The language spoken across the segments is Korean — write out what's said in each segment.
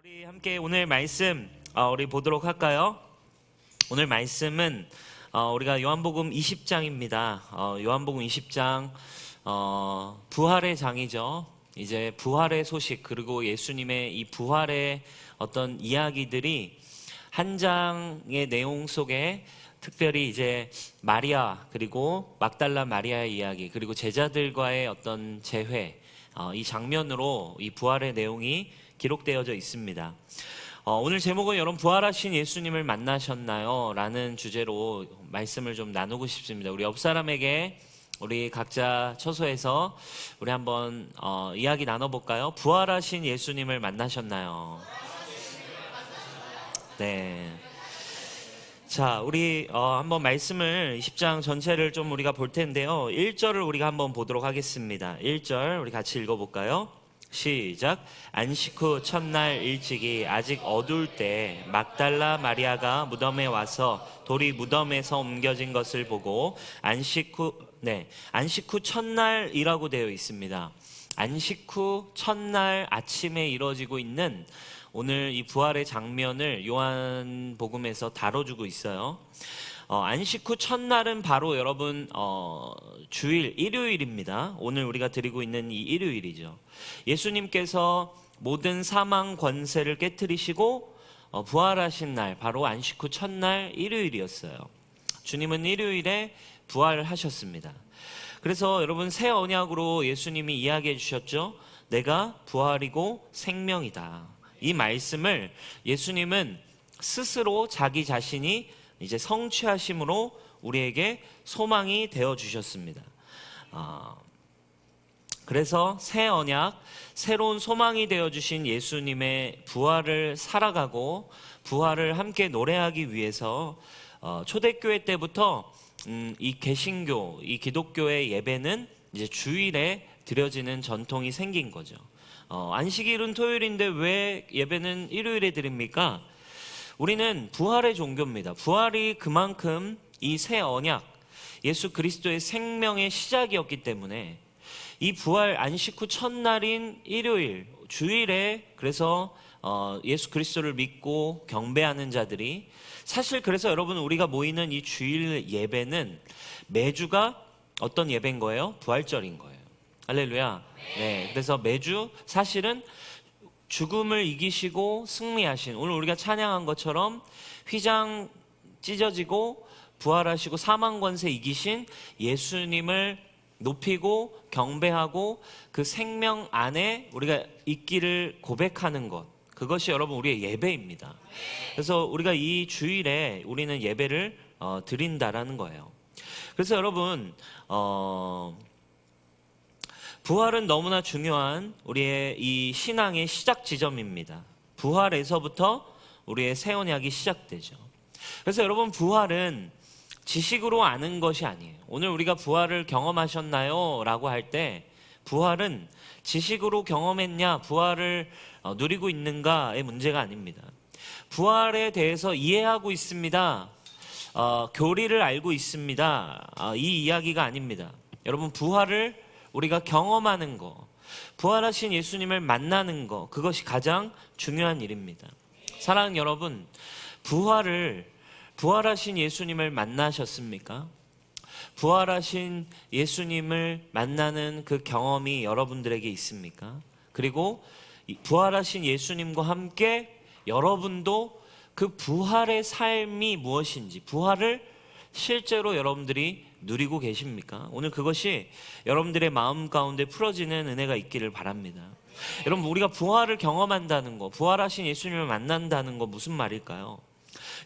우리 함께 오늘 말씀 우리 보도록 할까요? 오늘 말씀은 우리가 요한복음 20장입니다. 요한복음 20장 부활의 장이죠. 이제 부활의 소식 그리고 예수님의 이 부활의 어떤 이야기들이 한 장의 내용 속에 특별히 이제 마리아 그리고 막달라 마리아의 이야기 그리고 제자들과의 어떤 재회 이 장면으로 이 부활의 내용이 기록되어져 있습니다. 오늘 제목은 여러분 부활하신 예수님을 만나셨나요? 라는 주제로 말씀을 좀 나누고 싶습니다. 우리 옆 사람에게 우리 각자 처소에서 우리 한번 이야기 나눠볼까요? 부활하신 예수님을 만나셨나요? 네. 자, 우리 한번 말씀을 20장 전체를 좀 우리가 볼 텐데요. 1절을 우리가 한번 보도록 하겠습니다. 1절 우리 같이 읽어볼까요? 시작. 안식 후 첫날 일찍이 아직 어두울 때 막달라 마리아가 무덤에 와서 돌이 무덤에서 옮겨진 것을 보고 안식 후 첫날이라고 되어 있습니다. 안식 후 첫날 아침에 이루어지고 있는 오늘 이 부활의 장면을 요한복음에서 다뤄주고 있어요. 안식 후 첫날은 바로 여러분 주일 일요일입니다. 오늘 우리가 드리고 있는 이 일요일이죠. 예수님께서 모든 사망 권세를 깨트리시고 부활하신 날 바로 안식 후 첫날 일요일이었어요. 주님은 일요일에 부활하셨습니다. 그래서 여러분 새 언약으로 예수님이 이야기해 주셨죠. 내가 부활이고 생명이다. 이 말씀을 예수님은 스스로 자기 자신이 이제 성취하심으로 우리에게 소망이 되어 주셨습니다. 그래서 새 언약, 새로운 소망이 되어 주신 예수님의 부활을 살아가고 부활을 함께 노래하기 위해서 초대교회 때부터 이 개신교, 이 기독교의 예배는 이제 주일에 드려지는 전통이 생긴 거죠. 안식일은 토요일인데 왜 예배는 일요일에 드립니까? 우리는 부활의 종교입니다. 부활이 그만큼 이 새 언약, 예수 그리스도의 생명의 시작이었기 때문에 이 부활 안식 후 첫날인 일요일, 주일에 그래서 예수 그리스도를 믿고 경배하는 자들이 사실 그래서 여러분 우리가 모이는 이 주일 예배는 매주가 어떤 예배인 거예요? 부활절인 거예요. 할렐루야. 네, 그래서 매주 사실은 죽음을 이기시고 승리하신 오늘 우리가 찬양한 것처럼 휘장 찢어지고 부활하시고 사망 권세 이기신 예수님을 높이고 경배하고 그 생명 안에 우리가 있기를 고백하는 것, 그것이 여러분 우리의 예배입니다. 그래서 우리가 이 주일에 우리는 예배를 드린다라는 거예요. 그래서 여러분 부활은 너무나 중요한 우리의 이 신앙의 시작 지점입니다. 부활에서부터 우리의 새 언약이 시작되죠. 그래서 여러분 부활은 지식으로 아는 것이 아니에요. 오늘 우리가 부활을 경험하셨나요? 라고 할 때 부활은 지식으로 경험했냐, 부활을 누리고 있는가의 문제가 아닙니다. 부활에 대해서 이해하고 있습니다. 교리를 알고 있습니다. 이 이야기가 아닙니다. 여러분 부활을 우리가 경험하는 거, 부활하신 예수님을 만나는 거, 그것이 가장 중요한 일입니다. 사랑하는 여러분, 부활하신 예수님을 만나셨습니까? 부활하신 예수님을 만나는 그 경험이 여러분들에게 있습니까? 그리고 부활하신 예수님과 함께 여러분도 그 부활의 삶이 무엇인지, 부활을 실제로 여러분들이 누리고 계십니까? 오늘 그것이 여러분들의 마음 가운데 풀어지는 은혜가 있기를 바랍니다. 여러분 우리가 부활을 경험한다는 거, 부활하신 예수님을 만난다는 거 무슨 말일까요?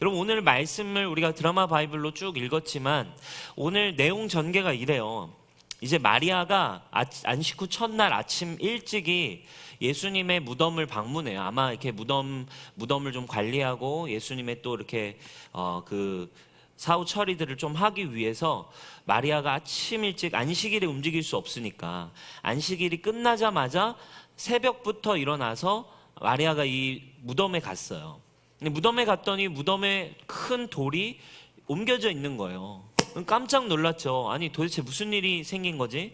여러분 오늘 말씀을 우리가 드라마 바이블로 쭉 읽었지만 오늘 내용 전개가 이래요. 이제 마리아가 안식 후 첫날 아침 일찍이 예수님의 무덤을 방문해요. 아마 이렇게 무덤을 좀 관리하고 예수님의 또 이렇게 그 사후 처리들을 좀 하기 위해서 마리아가 아침 일찍 안식일에 움직일 수 없으니까 안식일이 끝나자마자 새벽부터 일어나서 마리아가 이 무덤에 갔어요. 근데 무덤에 갔더니 무덤에 큰 돌이 옮겨져 있는 거예요. 깜짝 놀랐죠. 아니 도대체 무슨 일이 생긴 거지?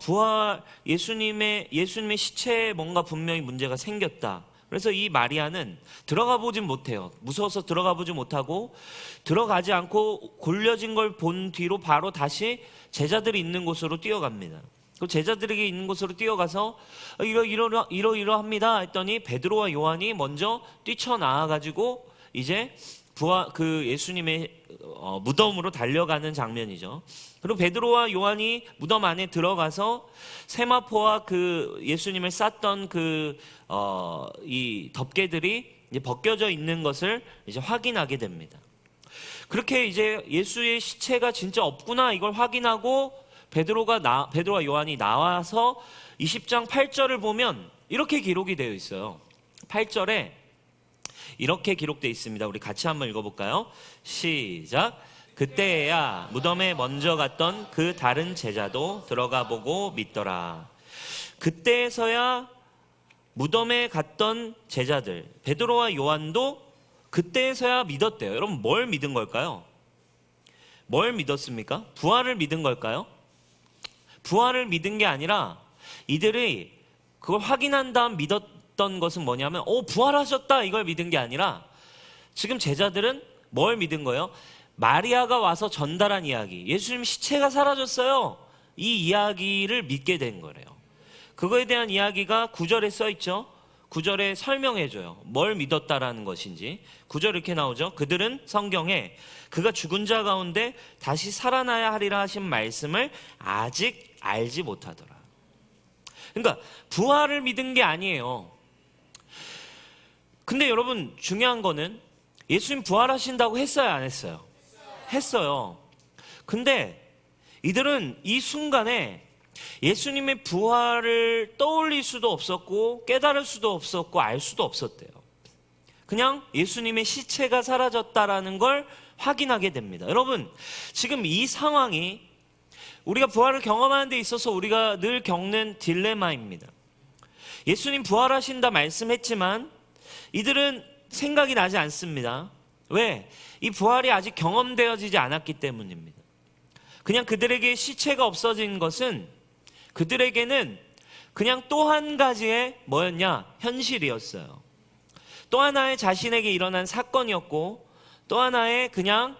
부활 예수님의 시체에 뭔가 분명히 문제가 생겼다. 그래서 이 마리아는 들어가 보진 못해요. 무서워서 들어가 보지 못하고 들어가지 않고 골려진 걸 본 뒤로 바로 다시 제자들이 있는 곳으로 뛰어갑니다. 그 제자들에게 있는 곳으로 뛰어가서 이러합니다 했더니 베드로와 요한이 먼저 뛰쳐나와가지고 이제 그 예수님의 무덤으로 달려가는 장면이죠. 그리고 베드로와 요한이 무덤 안에 들어가서 세마포와 그 예수님을 쌌던 이 덮개들이 이제 벗겨져 있는 것을 이제 확인하게 됩니다. 그렇게 이제 예수의 시체가 진짜 없구나 이걸 확인하고 베드로와 요한이 나와서 20장 8절을 보면 이렇게 기록이 되어 있어요. 8절에 이렇게 기록되어 있습니다. 우리 같이 한번 읽어볼까요? 시작. 그때야 무덤에 먼저 갔던 그 다른 제자도 들어가 보고 믿더라. 그때서야 무덤에 갔던 제자들 베드로와 요한도 그때서야 믿었대요. 여러분 뭘 믿은 걸까요? 뭘 믿었습니까? 부활을 믿은 걸까요? 부활을 믿은 게 아니라 이들이 그걸 확인한 다음 믿었던 것은 뭐냐면 부활하셨다 이걸 믿은 게 아니라 지금 제자들은 뭘 믿은 거예요? 마리아가 와서 전달한 이야기, 예수님 시체가 사라졌어요, 이 이야기를 믿게 된 거래요. 그거에 대한 이야기가 9절에 써 있죠. 9절에 설명해줘요. 뭘 믿었다라는 것인지. 9절 이렇게 나오죠. 그들은 성경에 그가 죽은 자 가운데 다시 살아나야 하리라 하신 말씀을 아직 알지 못하더라. 그러니까 부활을 믿은 게 아니에요. 근데 여러분 중요한 거는 예수님 부활하신다고 했어요, 안 했어요? 했어요. 근데 이들은 이 순간에 예수님의 부활을 떠올릴 수도 없었고 깨달을 수도 없었고 알 수도 없었대요. 그냥 예수님의 시체가 사라졌다라는 걸 확인하게 됩니다. 여러분 지금 이 상황이 우리가 부활을 경험하는 데 있어서 우리가 늘 겪는 딜레마입니다. 예수님 부활하신다 말씀했지만 이들은 생각이 나지 않습니다. 왜? 이 부활이 아직 경험되어지지 않았기 때문입니다. 그냥 그들에게 시체가 없어진 것은 그들에게는 그냥 또 한 가지의 뭐였냐? 현실이었어요. 또 하나의 자신에게 일어난 사건이었고 또 하나의 그냥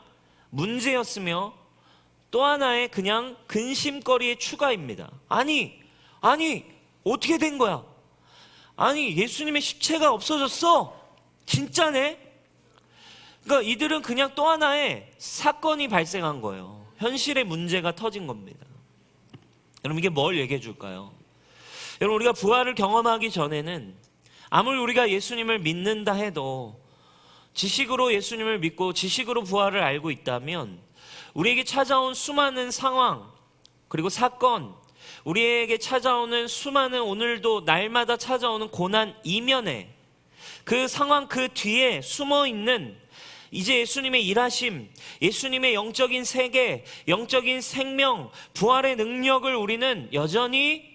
문제였으며 또 하나의 그냥 근심거리의 추가입니다. 아니 어떻게 된 거야? 아니 예수님의 시체가 없어졌어? 진짜네? 그러니까 이들은 그냥 또 하나의 사건이 발생한 거예요. 현실의 문제가 터진 겁니다. 여러분 이게 뭘 얘기해 줄까요? 여러분 우리가 부활을 경험하기 전에는 아무리 우리가 예수님을 믿는다 해도 지식으로 예수님을 믿고 지식으로 부활을 알고 있다면 우리에게 찾아온 수많은 상황 그리고 사건, 우리에게 찾아오는 수많은 오늘도 날마다 찾아오는 고난 이면에 그 상황 그 뒤에 숨어있는 이제 예수님의 일하심, 예수님의 영적인 세계, 영적인 생명, 부활의 능력을 우리는 여전히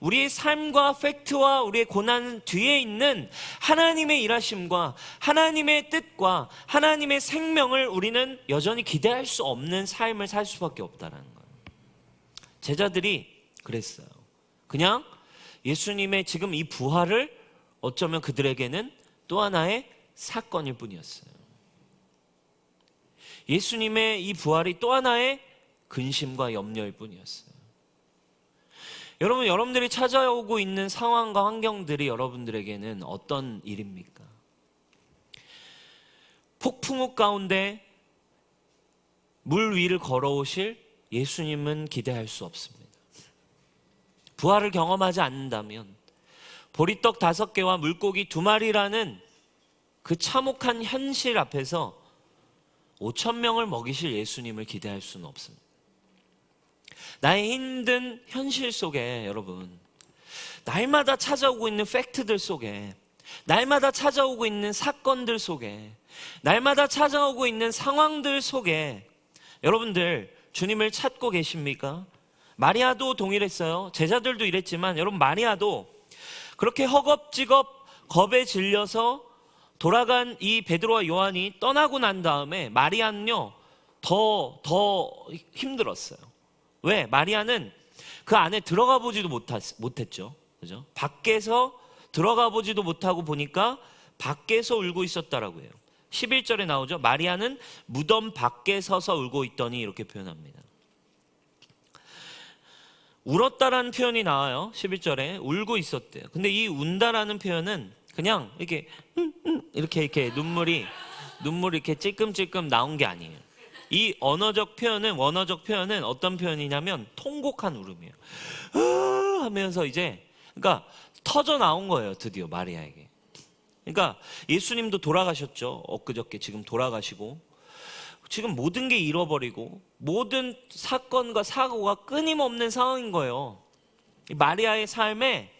우리의 삶과 팩트와 우리의 고난 뒤에 있는 하나님의 일하심과 하나님의 뜻과 하나님의 생명을 우리는 여전히 기대할 수 없는 삶을 살 수밖에 없다는 거예요. 제자들이 그랬어요. 그냥 예수님의 지금 이 부활을 어쩌면 그들에게는 또 하나의 사건일 뿐이었어요. 예수님의 이 부활이 또 하나의 근심과 염려일 뿐이었어요. 여러분, 여러분들이 찾아오고 있는 상황과 환경들이 여러분들에게는 어떤 일입니까? 폭풍우 가운데 물 위를 걸어오실 예수님은 기대할 수 없습니다. 부활을 경험하지 않는다면 보리떡 5개와 물고기 2마리라는 그 참혹한 현실 앞에서 5,000명을 먹이실 예수님을 기대할 수는 없습니다. 나의 힘든 현실 속에 여러분, 날마다 찾아오고 있는 팩트들 속에, 날마다 찾아오고 있는 사건들 속에, 날마다 찾아오고 있는 상황들 속에 여러분들 주님을 찾고 계십니까? 마리아도 동일했어요. 제자들도 이랬지만 여러분 마리아도 그렇게 허겁지겁 겁에 질려서 돌아간 이 베드로와 요한이 떠나고 난 다음에 마리아는요 더 힘들었어요. 왜? 마리아는 그 안에 들어가 보지도 못했죠. 그죠? 밖에서 들어가 보지도 못하고 보니까 밖에서 울고 있었다라고 해요. 11절에 나오죠. 마리아는 무덤 밖에 서서 울고 있더니 이렇게 표현합니다. 울었다라는 표현이 나와요. 11절에 울고 있었대요. 근데 이 운다라는 표현은 그냥 이렇게 눈물이 이렇게 찔끔찔끔 나온 게 아니에요. 이 원어적 표현은 어떤 표현이냐면 통곡한 울음이에요. 하면서 이제 그러니까 터져 나온 거예요. 드디어 마리아에게. 그러니까 예수님도 돌아가셨죠. 엊그저께 지금 돌아가시고 지금 모든 게 잃어버리고 모든 사건과 사고가 끊임없는 상황인 거예요. 마리아의 삶에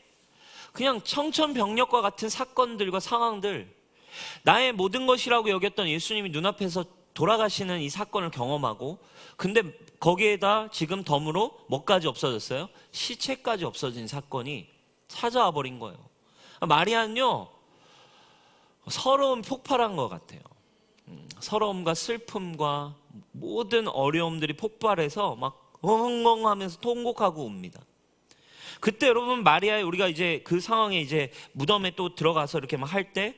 그냥 청천벽력과 같은 사건들과 상황들, 나의 모든 것이라고 여겼던 예수님이 눈앞에서 돌아가시는 이 사건을 경험하고, 근데 거기에다 지금 덤으로 뭐까지 없어졌어요? 시체까지 없어진 사건이 찾아와 버린 거예요. 마리아는요, 서러움 폭발한 것 같아요. 서러움과 슬픔과 모든 어려움들이 폭발해서 막 엉엉 하면서 통곡하고 옵니다. 그때 여러분 마리아의 우리가 이제 그 상황에 이제 무덤에 또 들어가서 이렇게 막 할 때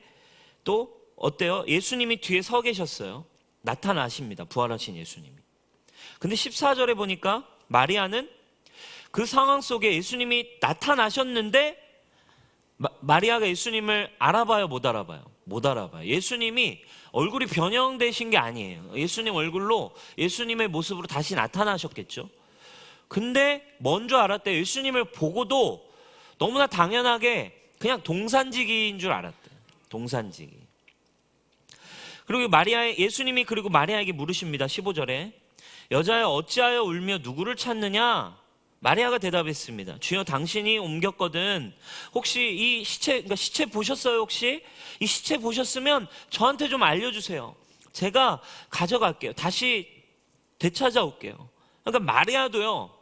또 어때요? 예수님이 뒤에 서 계셨어요. 나타나십니다. 부활하신 예수님이. 근데 14절에 보니까 마리아는 그 상황 속에 예수님이 나타나셨는데 마리아가 예수님을 알아봐요? 못 알아봐요? 못 알아봐요. 예수님이 얼굴이 변형되신 게 아니에요. 예수님 얼굴로 예수님의 모습으로 다시 나타나셨겠죠. 근데 먼저 알았대요. 예수님을 보고도 너무나 당연하게 그냥 동산지기인 줄 알았대요. 동산지기. 그리고 예수님이 그리고 마리아에게 물으십니다. 15절에 여자여 어찌하여 울며 누구를 찾느냐? 마리아가 대답했습니다. 주여 당신이 옮겼거든. 혹시 이 시체 보셨어요? 혹시 이 시체 보셨으면 저한테 좀 알려주세요. 제가 가져갈게요. 다시 되찾아올게요. 그러니까 마리아도요,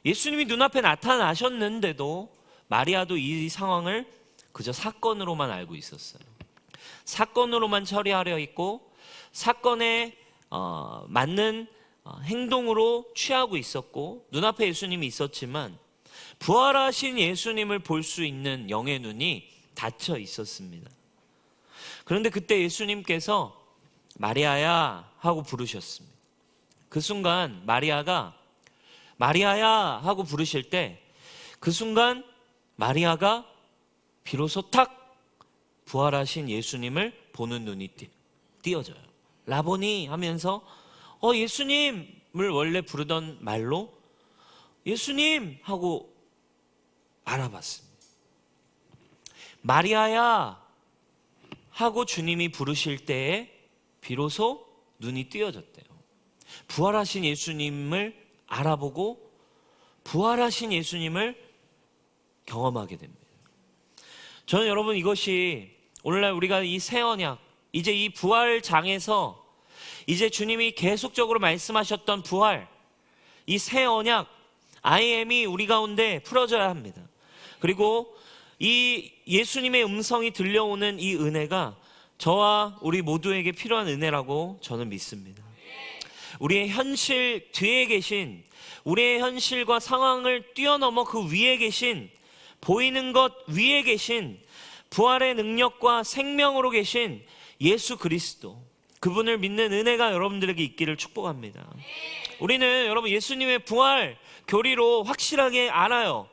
예수님이 눈앞에 나타나셨는데도 마리아도 이 상황을 그저 사건으로만 알고 있었어요. 사건으로만 처리하려 했고 사건에 맞는 행동으로 취하고 있었고 눈앞에 예수님이 있었지만 부활하신 예수님을 볼 수 있는 영의 눈이 닫혀 있었습니다. 그런데 그때 예수님께서 마리아야 하고 부르셨습니다. 그 순간 마리아야 하고 부르실 때 그 순간 마리아가 비로소 탁 부활하신 예수님을 보는 눈이 띄어져요. 라보니 하면서 예수님을 원래 부르던 말로 예수님 하고 알아봤습니다. 마리아야 하고 주님이 부르실 때에 비로소 눈이 띄어졌대요. 부활하신 예수님을 알아보고 부활하신 예수님을 경험하게 됩니다. 저는 여러분 이것이 오늘날 우리가 이 새 언약, 이제 이 부활장에서 이제 주님이 계속적으로 말씀하셨던 부활, 이 새 언약, IM이 우리 가운데 풀어져야 합니다. 그리고 이 예수님의 음성이 들려오는 이 은혜가 저와 우리 모두에게 필요한 은혜라고 저는 믿습니다. 우리의 현실 뒤에 계신, 우리의 현실과 상황을 뛰어넘어 그 위에 계신, 보이는 것 위에 계신 부활의 능력과 생명으로 계신 예수 그리스도, 그분을 믿는 은혜가 여러분들에게 있기를 축복합니다. 우리는 여러분 예수님의 부활 교리로 확실하게 알아요.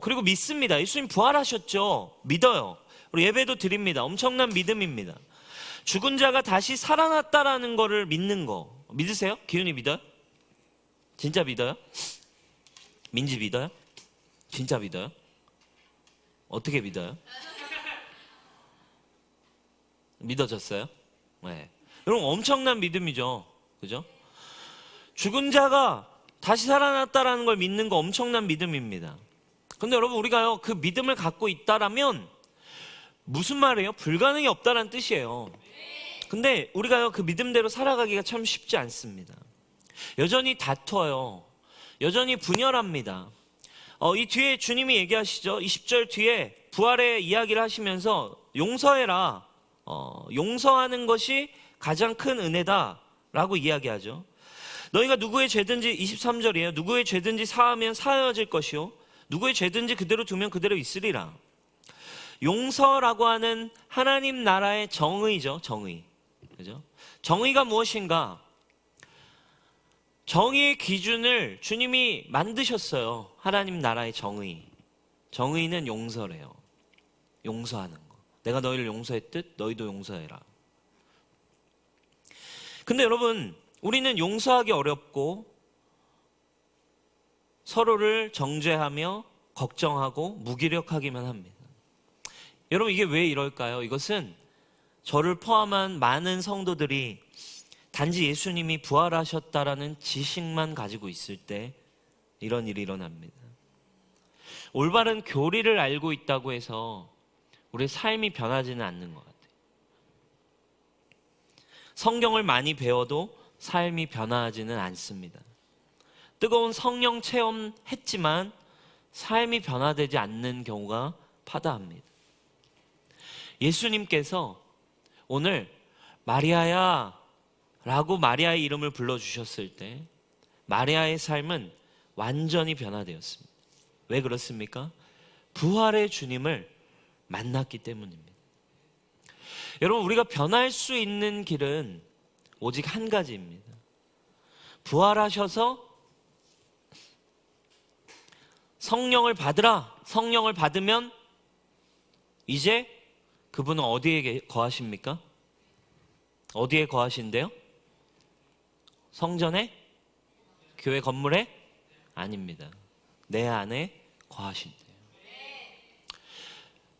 그리고 믿습니다. 예수님 부활하셨죠. 믿어요. 우리 예배도 드립니다. 엄청난 믿음입니다. 죽은 자가 다시 살아났다라는 거를 믿는 거 믿으세요? 기훈이 믿어요? 진짜 믿어요? 민지 믿어요? 진짜 믿어요? 어떻게 믿어요? 믿어졌어요? 네. 여러분 엄청난 믿음이죠. 그죠? 죽은 자가 다시 살아났다라는 걸 믿는 거 엄청난 믿음입니다. 근데 여러분 우리가요 그 믿음을 갖고 있다라면 무슨 말이에요? 불가능이 없다는 뜻이에요. 근데 우리가요 그 믿음대로 살아가기가 참 쉽지 않습니다. 여전히 다퉈요. 여전히 분열합니다. 이 뒤에 주님이 얘기하시죠. 20절 뒤에 부활의 이야기를 하시면서 용서해라. 용서하는 것이 가장 큰 은혜다라고 이야기하죠. 너희가 누구의 죄든지, 23절이에요. 누구의 죄든지 사하면 사하여질 것이요 누구의 죄든지 그대로 두면 그대로 있으리라. 용서라고 하는 하나님 나라의 정의죠. 정의. 그죠? 정의가 무엇인가? 정의의 기준을 주님이 만드셨어요. 하나님 나라의 정의. 정의는 용서래요. 용서하는 거. 내가 너희를 용서했듯 너희도 용서해라. 근데 여러분, 우리는 용서하기 어렵고 서로를 정죄하며 걱정하고 무기력하기만 합니다. 여러분, 이게 왜 이럴까요? 이것은 저를 포함한 많은 성도들이 단지 예수님이 부활하셨다라는 지식만 가지고 있을 때 이런 일이 일어납니다. 올바른 교리를 알고 있다고 해서 우리의 삶이 변하지는 않는 것 같아요. 성경을 많이 배워도 삶이 변화하지는 않습니다. 뜨거운 성령 체험했지만 삶이 변화되지 않는 경우가 파다합니다. 예수님께서 오늘 마리아야 라고 마리아의 이름을 불러주셨을 때 마리아의 삶은 완전히 변화되었습니다. 왜 그렇습니까? 부활의 주님을 만났기 때문입니다. 여러분, 우리가 변할 수 있는 길은 오직 한 가지입니다. 부활하셔서 성령을 받으라. 성령을 받으면 이제 그분은 어디에 거하십니까? 어디에 거하신대요? 성전에? 교회 건물에? 아닙니다. 내 안에 거하신대요.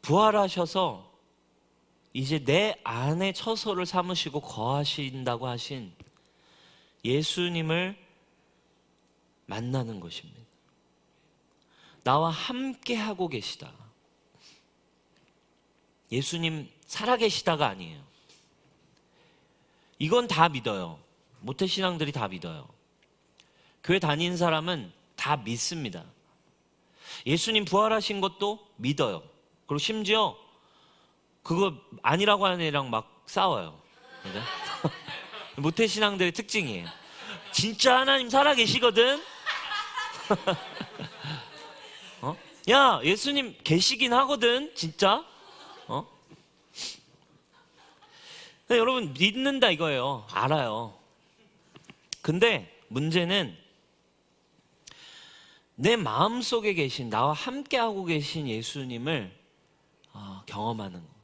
부활하셔서 이제 내 안에 처소를 삼으시고 거하신다고 하신 예수님을 만나는 것입니다. 나와 함께 하고 계시다. 예수님 살아계시다가 아니에요. 이건 다 믿어요. 모태신앙들이 다 믿어요. 교회 다니는 사람은 다 믿습니다. 예수님 부활하신 것도 믿어요. 그리고 심지어 그거 아니라고 하는 애랑 막 싸워요. 그죠? 모태신앙들의 특징이에요. 진짜 하나님 살아계시거든? 야, 예수님 계시긴 하거든, 진짜? 여러분, 믿는다 이거예요. 알아요. 근데 문제는 내 마음속에 계신, 나와 함께하고 계신 예수님을 경험하는 거.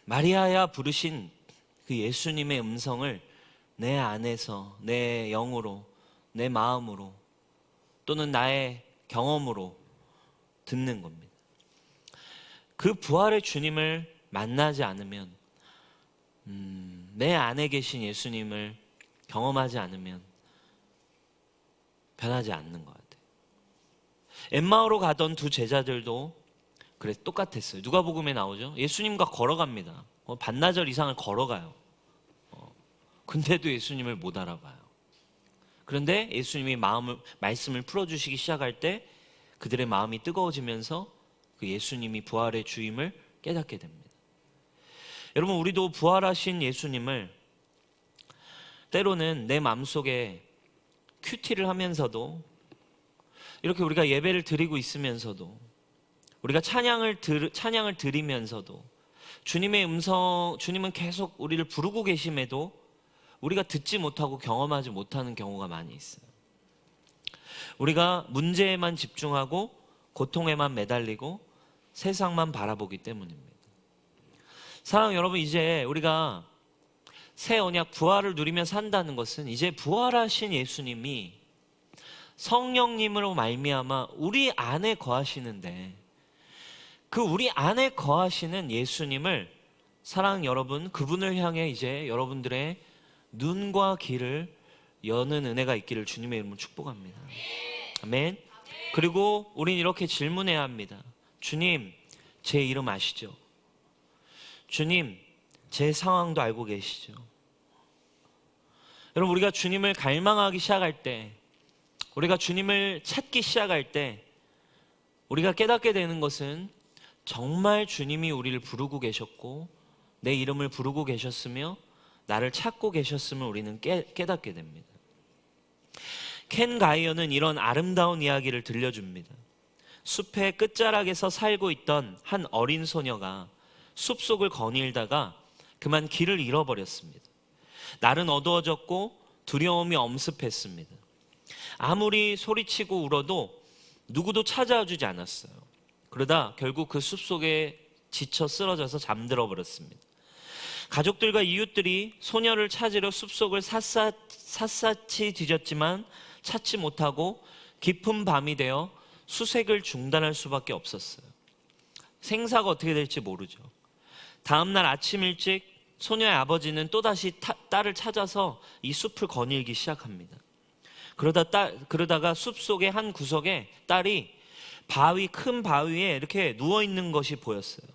마리아야 부르신 그 예수님의 음성을 내 안에서, 내 영으로, 내 마음으로 또는 나의 경험으로 듣는 겁니다. 그 부활의 주님을 만나지 않으면, 내 안에 계신 예수님을 경험하지 않으면 변하지 않는 것 같아요. 엠마오로 가던 두 제자들도 그래 똑같았어요. 누가복음에 나오죠. 예수님과 걸어갑니다. 반나절 이상을 걸어가요. 근데도 예수님을 못 알아봐요. 그런데 예수님이 말씀을 풀어주시기 시작할 때 그들의 마음이 뜨거워지면서 그 예수님이 부활의 주임을 깨닫게 됩니다. 여러분, 우리도 부활하신 예수님을 때로는 내 마음속에 큐티를 하면서도, 이렇게 우리가 예배를 드리고 있으면서도, 우리가 찬양을 드리면서도 주님의 음성, 주님은 계속 우리를 부르고 계심에도 우리가 듣지 못하고 경험하지 못하는 경우가 많이 있어요. 우리가 문제에만 집중하고 고통에만 매달리고 세상만 바라보기 때문입니다. 사랑하는 여러분, 이제 우리가 새 언약 부활을 누리며 산다는 것은 이제 부활하신 예수님이 성령님으로 말미암아 우리 안에 거하시는데, 그 우리 안에 거하시는 예수님을, 사랑하는 여러분, 그분을 향해 이제 여러분들의 눈과 귀를 여는 은혜가 있기를 주님의 이름으로 축복합니다. 아멘. 그리고 우린 이렇게 질문해야 합니다. 주님, 제 이름 아시죠? 주님, 제 상황도 알고 계시죠? 여러분, 우리가 주님을 갈망하기 시작할 때, 우리가 주님을 찾기 시작할 때 우리가 깨닫게 되는 것은 정말 주님이 우리를 부르고 계셨고 내 이름을 부르고 계셨으며 나를 찾고 계셨음을 우리는 깨닫게 됩니다. 켄 가이어는 이런 아름다운 이야기를 들려줍니다. 숲의 끝자락에서 살고 있던 한 어린 소녀가 숲속을 거닐다가 그만 길을 잃어버렸습니다. 날은 어두워졌고 두려움이 엄습했습니다. 아무리 소리치고 울어도 누구도 찾아와 주지 않았어요. 그러다 결국 그 숲속에 지쳐 쓰러져서 잠들어 버렸습니다. 가족들과 이웃들이 소녀를 찾으려 숲속을 샅샅이 뒤졌지만 찾지 못하고 깊은 밤이 되어 수색을 중단할 수밖에 없었어요. 생사가 어떻게 될지 모르죠. 다음 날 아침 일찍 소녀의 아버지는 또다시 딸을 찾아서 이 숲을 거닐기 시작합니다. 그러다가 숲속의 한 구석에 딸이 큰 바위에 이렇게 누워있는 것이 보였어요.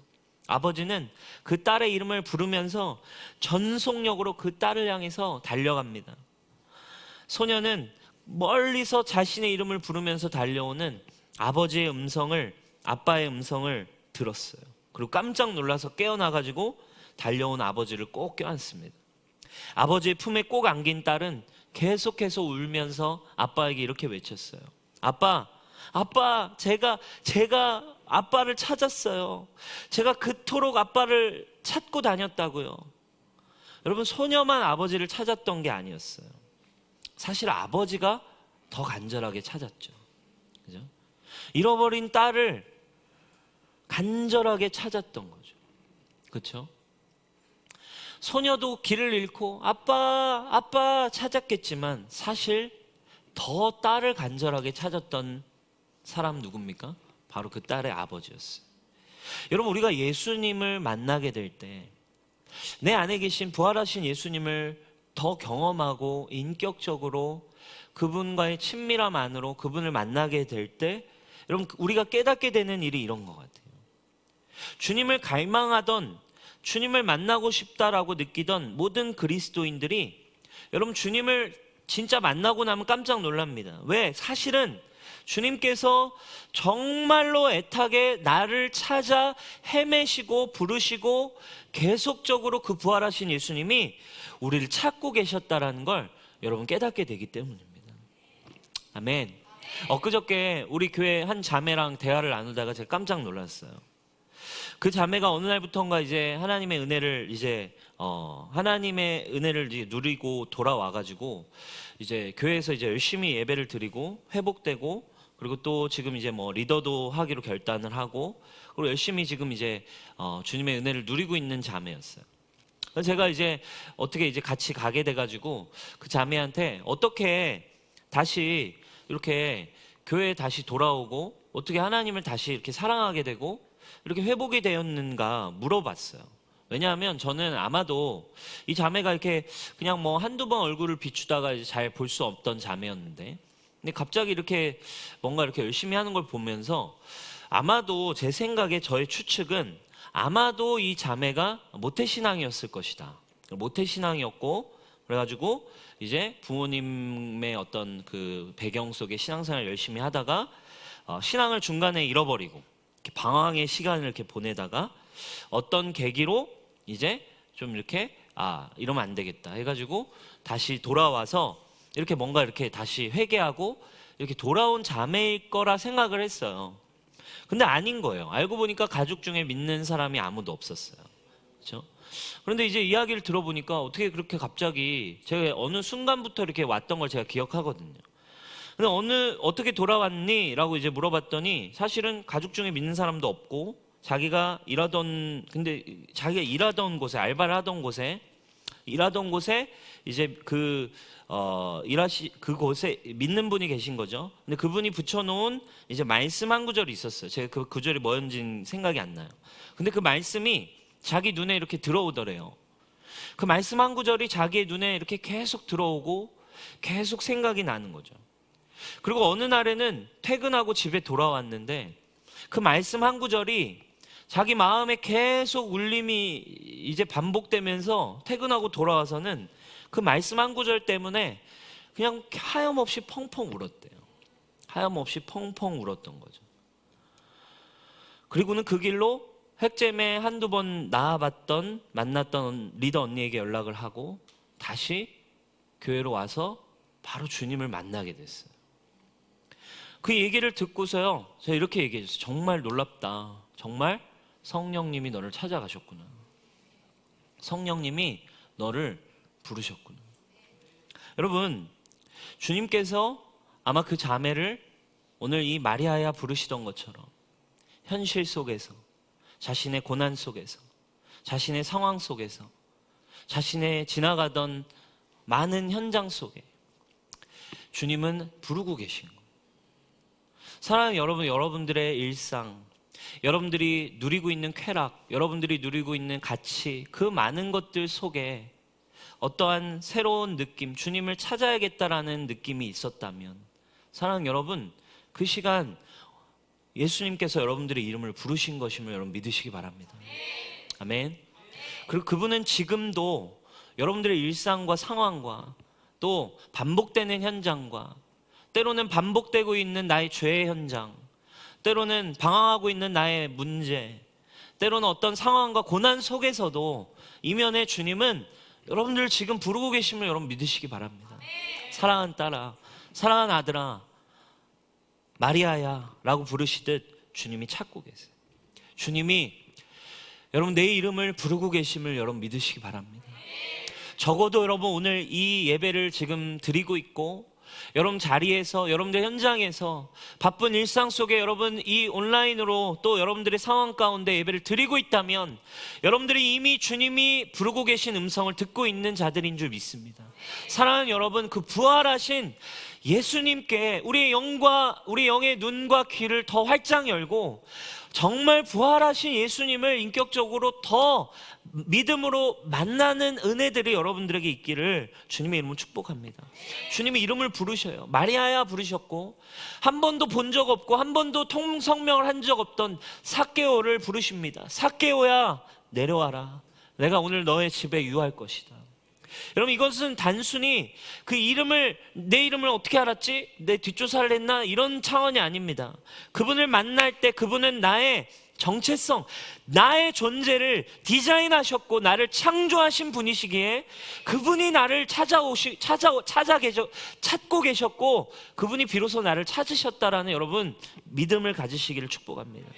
아버지는 그 딸의 이름을 부르면서 전속력으로 그 딸을 향해서 달려갑니다. 소녀는 멀리서 자신의 이름을 부르면서 달려오는 아버지의 음성을, 아빠의 음성을 들었어요. 그리고 깜짝 놀라서 깨어나가지고 달려온 아버지를 꼭 껴안습니다. 아버지의 품에 꼭 안긴 딸은 계속해서 울면서 아빠에게 이렇게 외쳤어요. 아빠, 제가 아빠를 찾았어요. 제가 그토록 아빠를 찾고 다녔다고요. 여러분, 소녀만 아버지를 찾았던 게 아니었어요. 사실 아버지가 더 간절하게 찾았죠. 그죠? 잃어버린 딸을 간절하게 찾았던 거죠. 그렇죠? 소녀도 길을 잃고 아빠 찾았겠지만 사실 더 딸을 간절하게 찾았던 사람 누굽니까? 바로 그 딸의 아버지였어요. 여러분, 우리가 예수님을 만나게 될 때 내 안에 계신 부활하신 예수님을 더 경험하고 인격적으로 그분과의 친밀함 안으로 그분을 만나게 될 때 여러분, 우리가 깨닫게 되는 일이 이런 것 같아요. 주님을 갈망하던, 주님을 만나고 싶다라고 느끼던 모든 그리스도인들이 여러분, 주님을 진짜 만나고 나면 깜짝 놀랍니다. 왜? 사실은 주님께서 정말로 애타게 나를 찾아 헤매시고 부르시고 계속적으로 그 부활하신 예수님이 우리를 찾고 계셨다라는 걸 여러분 깨닫게 되기 때문입니다. 아멘. 엊그저께 우리 교회 한 자매랑 대화를 나누다가 제가 깜짝 놀랐어요. 그 자매가 어느 날부터인가 이제 하나님의 은혜를 이제 누리고 돌아와가지고 이제 교회에서 이제 열심히 예배를 드리고 회복되고, 그리고 또 지금 이제 뭐 리더도 하기로 결단을 하고, 그리고 열심히 지금 이제 주님의 은혜를 누리고 있는 자매였어요. 그래서 제가 이제 어떻게 이제 같이 가게 돼가지고 그 자매한테 어떻게 다시 이렇게 교회에 다시 돌아오고 어떻게 하나님을 다시 이렇게 사랑하게 되고 이렇게 회복이 되었는가 물어봤어요. 왜냐하면 저는 아마도 이 자매가 이렇게 그냥 뭐 한두 번 얼굴을 비추다가 이제 잘 볼 수 없던 자매였는데, 근데 갑자기 이렇게 뭔가 이렇게 열심히 하는 걸 보면서 아마도 제 생각에, 저의 추측은 아마도 이 자매가 모태신앙이었을 것이다. 모태신앙이었고, 그래가지고 이제 부모님의 어떤 그 배경 속에 신앙생활을 열심히 하다가 신앙을 중간에 잃어버리고 이렇게 방황의 시간을 이렇게 보내다가 어떤 계기로 이제 좀 이렇게 이러면 안 되겠다 해가지고 다시 돌아와서 이렇게 뭔가 이렇게 다시 회개하고 이렇게 돌아온 자매일 거라 생각을 했어요. 근데 아닌 거예요. 알고 보니까 가족 중에 믿는 사람이 아무도 없었어요. 그렇죠? 그런데 이제 이야기를 들어보니까 어떻게 그렇게 갑자기, 제가 어느 순간부터 이렇게 왔던 걸 제가 기억하거든요. 근데 어떻게 돌아왔니? 라고 이제 물어봤더니 사실은 가족 중에 믿는 사람도 없고 자기가 일하던 곳에, 알바를 하던 곳에 이제 그곳에 믿는 분이 계신 거죠. 근데 그분이 붙여놓은 이제 말씀 한 구절이 있었어요. 제가 그 구절이 뭐였는지 생각이 안 나요. 근데 그 말씀이 자기 눈에 이렇게 들어오더래요. 그 말씀 한 구절이 자기의 눈에 이렇게 계속 들어오고 계속 생각이 나는 거죠. 그리고 어느 날에는 퇴근하고 집에 돌아왔는데 그 말씀 한 구절이 자기 마음에 계속 울림이 이제 반복되면서 퇴근하고 돌아와서는 그 말씀 한 구절 때문에 그냥 하염없이 펑펑 울었대요. 하염없이 펑펑 울었던 거죠. 그리고는 그 길로 핵잼에 한두 번 만났던 리더 언니에게 연락을 하고 다시 교회로 와서 바로 주님을 만나게 됐어요. 그 얘기를 듣고서요, 제가 이렇게 얘기했어요. 정말 놀랍다. 정말 성령님이 너를 찾아가셨구나. 성령님이 너를 부르셨구나. 여러분, 주님께서 아마 그 자매를 오늘 이 마리아야 부르시던 것처럼 현실 속에서, 자신의 고난 속에서, 자신의 상황 속에서, 자신의 지나가던 많은 현장 속에 주님은 부르고 계신 거예요. 사랑하는 여러분, 여러분들의 일상, 여러분들이 누리고 있는 쾌락, 여러분들이 누리고 있는 가치, 그 많은 것들 속에 어떠한 새로운 느낌, 주님을 찾아야겠다라는 느낌이 있었다면, 사랑하는 여러분, 그 시간 예수님께서 여러분들의 이름을 부르신 것임을 여러분 믿으시기 바랍니다. 아멘. 그리고 그분은 지금도 여러분들의 일상과 상황과 또 반복되는 현장과 때로는 반복되고 있는 나의 죄의 현장, 때로는 방황하고 있는 나의 문제, 때로는 어떤 상황과 고난 속에서도 이면에 주님은 여러분들을 지금 부르고 계심을 여러분 믿으시기 바랍니다. 사랑하는 딸아, 사랑하는 아들아, 마리아야 라고 부르시듯 주님이 찾고 계세요. 주님이 여러분 내 이름을 부르고 계심을 여러분 믿으시기 바랍니다. 적어도 여러분 오늘 이 예배를 지금 드리고 있고, 여러분 자리에서, 여러분들 현장에서 바쁜 일상 속에 여러분 이 온라인으로 또 여러분들의 상황 가운데 예배를 드리고 있다면 여러분들이 이미 주님이 부르고 계신 음성을 듣고 있는 자들인 줄 믿습니다. 사랑하는 여러분, 그 부활하신 예수님께 우리의 영과 우리 영의 눈과 귀를 더 활짝 열고 정말 부활하신 예수님을 인격적으로 더 믿음으로 만나는 은혜들이 여러분들에게 있기를 주님의 이름으로 축복합니다. 주님의 이름을 부르셔요. 마리아야 부르셨고, 한 번도 본 적 없고 한 번도 통성명을 한 적 없던 삭개오를 부르십니다. 삭개오야 내려와라. 내가 오늘 너의 집에 유할 것이다. 여러분, 이것은 단순히 그 이름을, 내 이름을 어떻게 알았지? 내 뒷조사를 했나? 이런 차원이 아닙니다. 그분을 만날 때 그분은 나의 정체성, 나의 존재를 디자인하셨고 나를 창조하신 분이시기에 그분이 나를 찾고 계셨고 그분이 비로소 나를 찾으셨다라는 여러분 믿음을 가지시기를 축복합니다.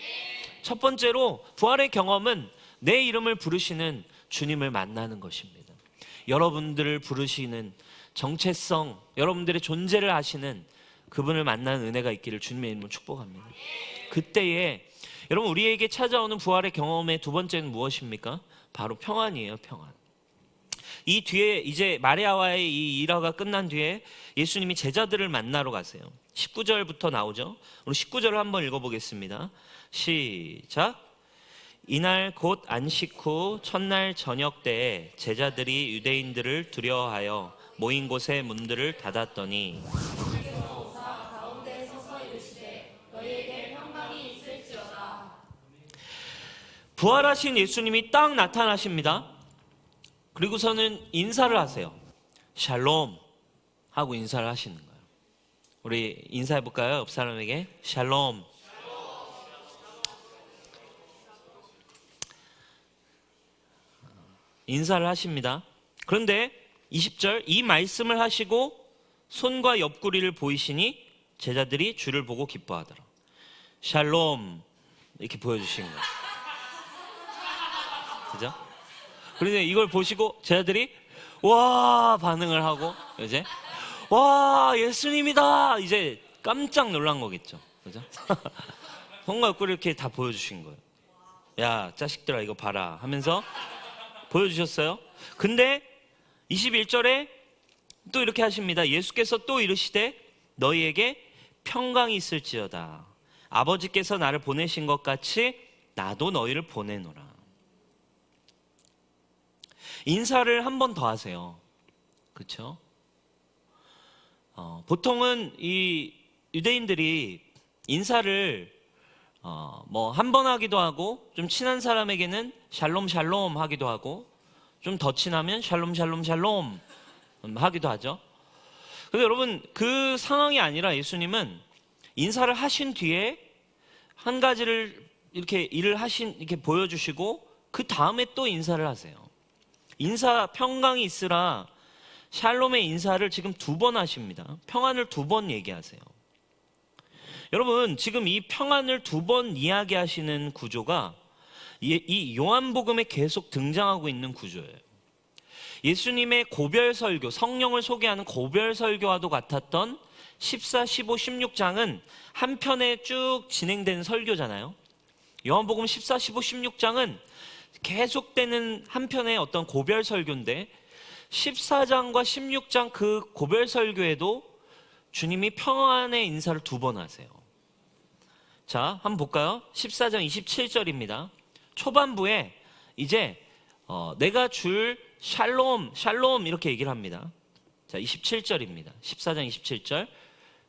첫 번째로 부활의 경험은 내 이름을 부르시는 주님을 만나는 것입니다. 여러분들을 부르시는 정체성, 여러분들의 존재를 아시는 그분을 만나는 은혜가 있기를 주님의 이름으로 축복합니다. 그때에 여러분 우리에게 찾아오는 부활의 경험의 두 번째는 무엇입니까? 바로 평안이에요. 평안. 이 뒤에 이제 마리아와의 이 일화가 끝난 뒤에 예수님이 제자들을 만나러 가세요. 19절부터 나오죠. 우리 19절을 한번 읽어보겠습니다. 시작. 이날 곧 안식 후 첫날 저녁 때에 제자들이 유대인들을 두려워하여 모인 곳의 문들을 닫았더니 부활하신 예수님이 딱 나타나십니다. 그리고서는 인사를 하세요. 샬롬 하고 인사를 하시는 거예요. 우리 인사해 볼까요? 옆 사람에게 샬롬. 인사를 하십니다. 그런데 20절, 이 말씀을 하시고 손과 옆구리를 보이시니 제자들이 주를 보고 기뻐하더라. 샬롬 이렇게 보여주신 거예요. 그죠? 그런데 이걸 보시고 제자들이 와 반응을 하고 이제 와 예수님이다 이제 깜짝 놀란 거겠죠. 그죠? 손과 옆구리 이렇게 다 보여주신 거예요. 야 자식들아 이거 봐라 하면서 보여주셨어요. 근데 21절에 또 이렇게 하십니다. 예수께서 또 이르시되 너희에게 평강이 있을지어다. 아버지께서 나를 보내신 것 같이 나도 너희를 보내노라. 인사를 한 번 더 하세요. 그렇죠? 보통은 이 유대인들이 인사를 뭐 한 번 하기도 하고 좀 친한 사람에게는 샬롬 샬롬 하기도 하고 좀 더 친하면 샬롬 샬롬 샬롬 하기도 하죠. 근데 여러분 그 상황이 아니라 예수님은 인사를 하신 뒤에 한 가지를 이렇게 이렇게 보여주시고 그 다음에 또 인사를 하세요. 인사 평강이 있으라 샬롬의 인사를 지금 2번 하십니다. 평안을 2번 얘기하세요. 여러분, 지금 이 평안을 두 번 이야기하시는 구조가 이 요한복음에 계속 등장하고 있는 구조예요. 예수님의 고별 설교, 성령을 소개하는 고별 설교와도 같았던 14, 15, 16장은 한 편에 쭉 진행되는 설교잖아요. 요한복음 14, 15, 16장은 계속되는 한 편의 어떤 고별 설교인데 14장과 16장 그 고별 설교에도 주님이 평안의 인사를 두 번 하세요. 자, 한번 볼까요? 14장 27절입니다. 초반부에 이제 내가 줄 샬롬, 샬롬 이렇게 얘기를 합니다. 자, 27절입니다. 14장 27절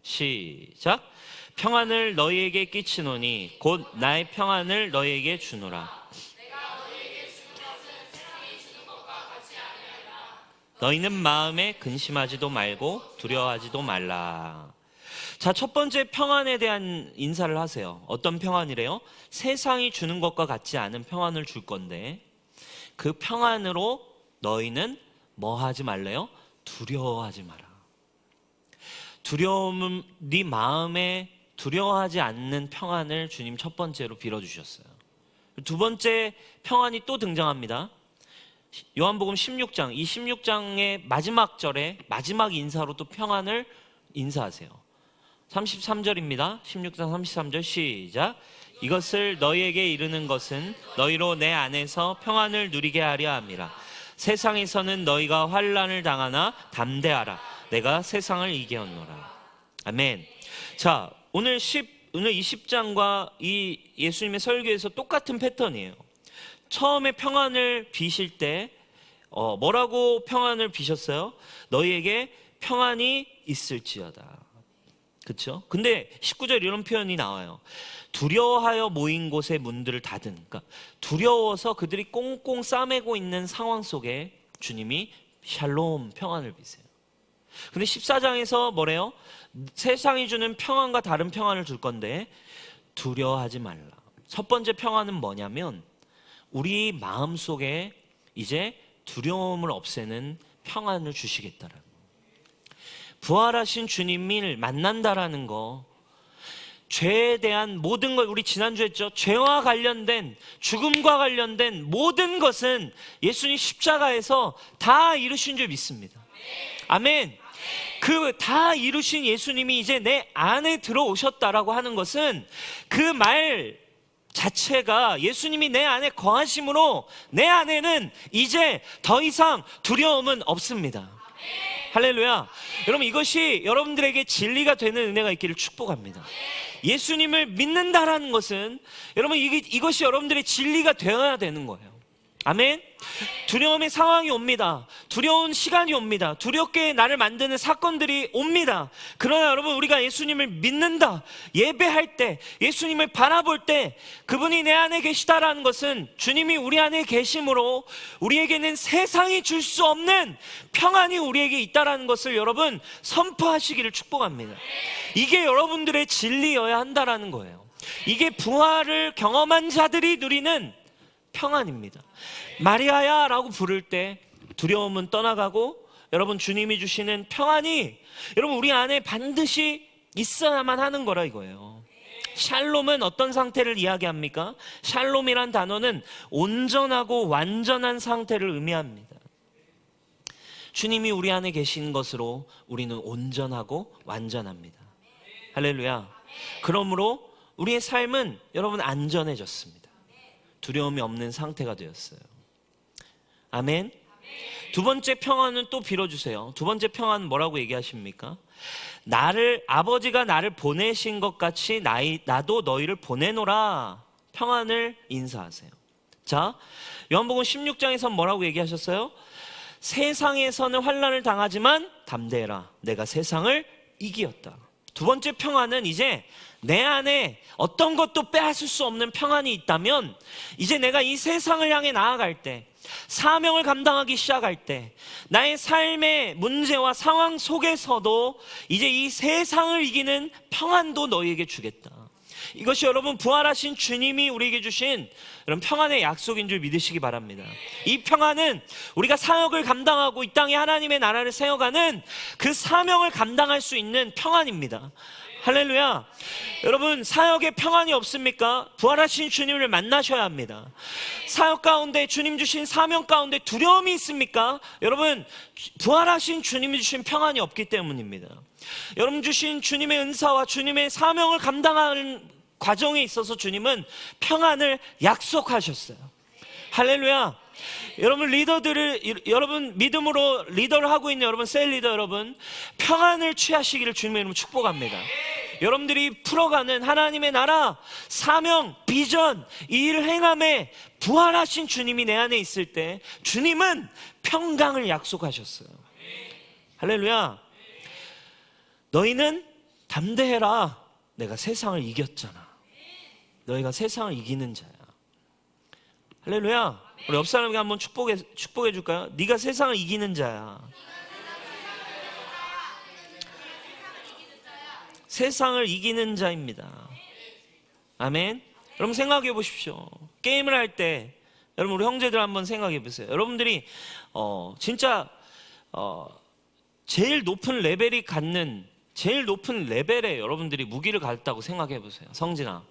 시작. 평안을 너희에게 끼치노니 곧 나의 평안을 너희에게 주노라. 너희는 마음에 근심하지도 말고 두려워하지도 말라. 자, 첫 번째 평안에 대한 인사를 하세요. 어떤 평안이래요? 세상이 주는 것과 같지 않은 평안을 줄 건데 그 평안으로 너희는 뭐 하지 말래요? 두려워하지 마라. 두려움은 네 마음에 두려워하지 않는 평안을 주님 첫 번째로 빌어주셨어요. 두 번째 평안이 또 등장합니다. 요한복음 16장, 이 16장의 마지막 절에 마지막 인사로 또 평안을 인사하세요. 33절입니다. 16장 33절 시작. 이것을 너희에게 이르는 것은 너희로 내 안에서 평안을 누리게 하려 함이라. 세상에서는 너희가 환난을 당하나 담대하라. 내가 세상을 이겼노라. 아멘. 자, 오늘 이 10장과 이 예수님의 설교에서 똑같은 패턴이에요. 처음에 평안을 비실 때 뭐라고 평안을 비셨어요? 너희에게 평안이 있을지어다. 그렇죠? 근데 19절 이런 표현이 나와요. 두려워하여 모인 곳에 문들을 닫은. 그러니까 두려워서 그들이 꽁꽁 싸매고 있는 상황 속에 주님이 샬롬, 평안을 비세요. 근데 14장에서 뭐래요? 세상이 주는 평안과 다른 평안을 줄 건데 두려워하지 말라. 첫 번째 평안은 뭐냐면 우리 마음속에 이제 두려움을 없애는 평안을 주시겠다라는 거. 부활하신 주님을 만난다라는 거, 죄에 대한 모든 걸, 우리 지난주에 했죠. 죄와 관련된, 죽음과 관련된 모든 것은 예수님 십자가에서 다 이루신 줄 믿습니다. 아멘. 그 다 이루신 예수님이 이제 내 안에 들어오셨다라고 하는 것은 그 말 자체가 예수님이 내 안에 거하심으로 내 안에는 이제 더 이상 두려움은 없습니다. 할렐루야. 여러분, 이것이 여러분들에게 진리가 되는 은혜가 있기를 축복합니다. 예수님을 믿는다라는 것은 여러분 이것이 여러분들의 진리가 되어야 되는 거예요. 아멘. 두려움의 상황이 옵니다. 두려운 시간이 옵니다. 두렵게 나를 만드는 사건들이 옵니다. 그러나 여러분, 우리가 예수님을 믿는다, 예배할 때, 예수님을 바라볼 때 그분이 내 안에 계시다라는 것은 주님이 우리 안에 계심으로 우리에게는 세상이 줄 수 없는 평안이 우리에게 있다라는 것을 여러분 선포하시기를 축복합니다. 이게 여러분들의 진리여야 한다라는 거예요. 이게 부활을 경험한 자들이 누리는 평안입니다. 마리아야 라고 부를 때 두려움은 떠나가고 여러분 주님이 주시는 평안이 여러분 우리 안에 반드시 있어야만 하는 거라 이거예요. 샬롬은 어떤 상태를 이야기합니까? 샬롬이란 단어는 온전하고 완전한 상태를 의미합니다. 주님이 우리 안에 계신 것으로 우리는 온전하고 완전합니다. 할렐루야. 그러므로 우리의 삶은 여러분 안전해졌습니다. 두려움이 없는 상태가 되었어요. 아멘. 두 번째 평안은 또 빌어주세요. 두 번째 평안은 뭐라고 얘기하십니까? 아버지가 나를 보내신 것 같이 나도 너희를 보내노라. 평안을 인사하세요. 자, 요한복음 16장에서 뭐라고 얘기하셨어요? 세상에서는 환난을 당하지만 담대해라. 내가 세상을 이기었다. 두 번째 평안은 이제 내 안에 어떤 것도 빼앗을 수 없는 평안이 있다면 이제 내가 이 세상을 향해 나아갈 때, 사명을 감당하기 시작할 때 나의 삶의 문제와 상황 속에서도 이제 이 세상을 이기는 평안도 너희에게 주겠다. 이것이 여러분 부활하신 주님이 우리에게 주신 이런 평안의 약속인 줄 믿으시기 바랍니다. 이 평안은 우리가 사역을 감당하고 이 땅에 하나님의 나라를 세워가는 그 사명을 감당할 수 있는 평안입니다. 할렐루야. 여러분, 사역에 평안이 없습니까? 부활하신 주님을 만나셔야 합니다. 사역 가운데 주님 주신 사명 가운데 두려움이 있습니까? 여러분, 부활하신 주님이 주신 평안이 없기 때문입니다. 여러분 주신 주님의 은사와 주님의 사명을 감당하는 과정에 있어서 주님은 평안을 약속하셨어요. 할렐루야. 여러분 여러분 믿음으로 리더를 하고 있는 여러분, 셀 리더 여러분, 평안을 취하시기를 주님의 이름으로 축복합니다. 여러분들이 풀어가는 하나님의 나라, 사명, 비전, 이 일을 행함에 부활하신 주님이 내 안에 있을 때 주님은 평강을 약속하셨어요. 할렐루야. 너희는 담대해라. 내가 세상을 이겼잖아. 너희가 세상을 이기는 자야. 할렐루야. 우리 옆 사람에게 한번 축복해 줄까요? 네가 세상을 이기는 자야. 세상을 이기는 자입니다. 아멘. 여러분 생각해 보십시오. 게임을 할 때 여러분 우리 형제들 한번 생각해 보세요. 여러분들이 진짜 제일 높은 레벨이 갖는 제일 높은 레벨에 여러분들이 무기를 가졌다고 생각해 보세요. 성진아,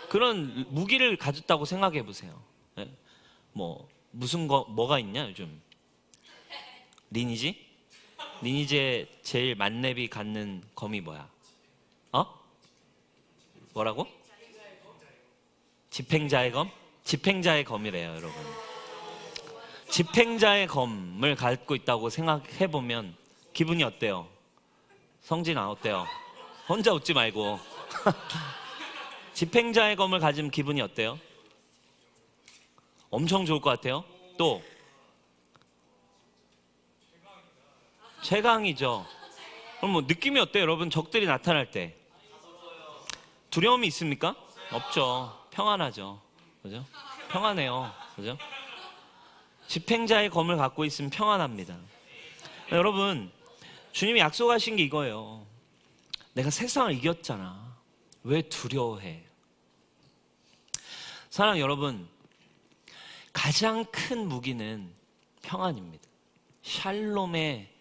그런 무기를 가졌다고 생각해 보세요. 네? 뭐가 있냐 요즘? 리니지의 제일 만렙이 갖는 검이 뭐야? 뭐라고? 집행자의 검? 집행자의 검이래요, 여러분. 집행자의 검을 갖고 있다고 생각해 보면 기분이 어때요? 성진아, 어때요? 혼자 웃지 말고. 집행자의 검을 가지면 기분이 어때요? 엄청 좋을 것 같아요. 또 최강이죠. 그럼 뭐 느낌이 어때요, 여러분? 적들이 나타날 때 두려움이 있습니까? 없죠. 평안하죠. 그죠? 평안해요. 그죠? 집행자의 검을 갖고 있으면 평안합니다. 여러분, 주님이 약속하신 게 이거예요. 내가 세상을 이겼잖아. 왜 두려워해? 사랑하는 여러분, 가장 큰 무기는 평안입니다. 샬롬의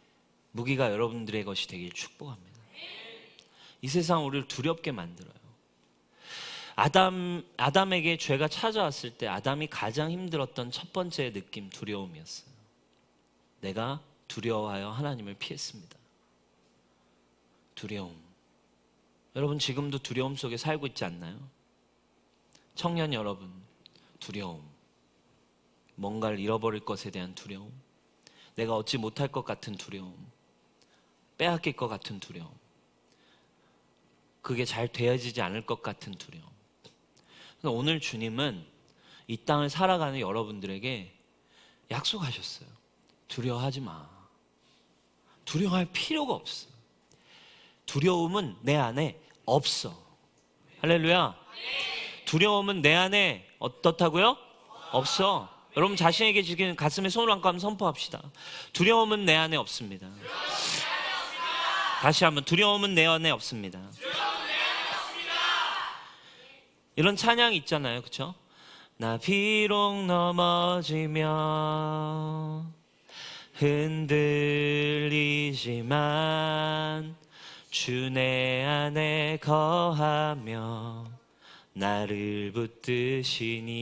무기가 여러분들의 것이 되길 축복합니다. 이 세상 우리를 두렵게 만들어요. 아담에게 죄가 찾아왔을 때 아담이 가장 힘들었던 첫 번째 느낌, 두려움이었어요. 내가 두려워하여 하나님을 피했습니다. 두려움. 여러분 지금도 두려움 속에 살고 있지 않나요? 청년 여러분, 두려움. 뭔가를 잃어버릴 것에 대한 두려움, 내가 얻지 못할 것 같은 두려움, 빼앗길 것 같은 두려움, 그게 잘 되어지지 않을 것 같은 두려움. 오늘 주님은 이 땅을 살아가는 여러분들에게 약속하셨어요. 두려워하지 마. 두려워할 필요가 없어. 두려움은 내 안에 없어. 할렐루야. 두려움은 내 안에 어떻다고요? 없어. 여러분 자신에게 지금 가슴에 손을 얹고 한번 선포합시다. 두려움은 내 안에 없습니다. 다시 한번, 두려움은 내 안에 없습니다. 이런 찬양이 있잖아요, 그렇죠? 나 비록 넘어지면 흔들리지만 주 내 안에 거하며 나를 붙드시니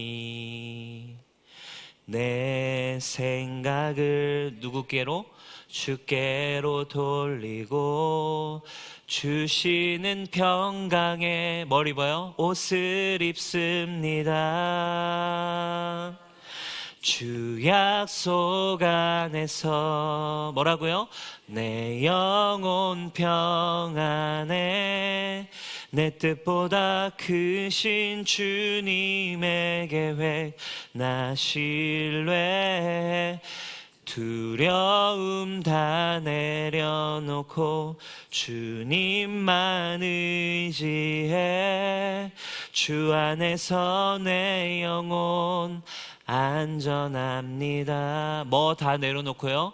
내 생각을 누구께로? 주께로 돌리고 주시는 평강에 뭘 입어요? 옷을 입습니다. 주 약속 안에서 뭐라고요? 내 영혼 평안에 내 뜻보다 크신 주님의 계획 나 신뢰해. 두려움 다 내려놓고 주님만 의지해. 주 안에서 내 영혼 안전합니다. 뭐 다 내려놓고요?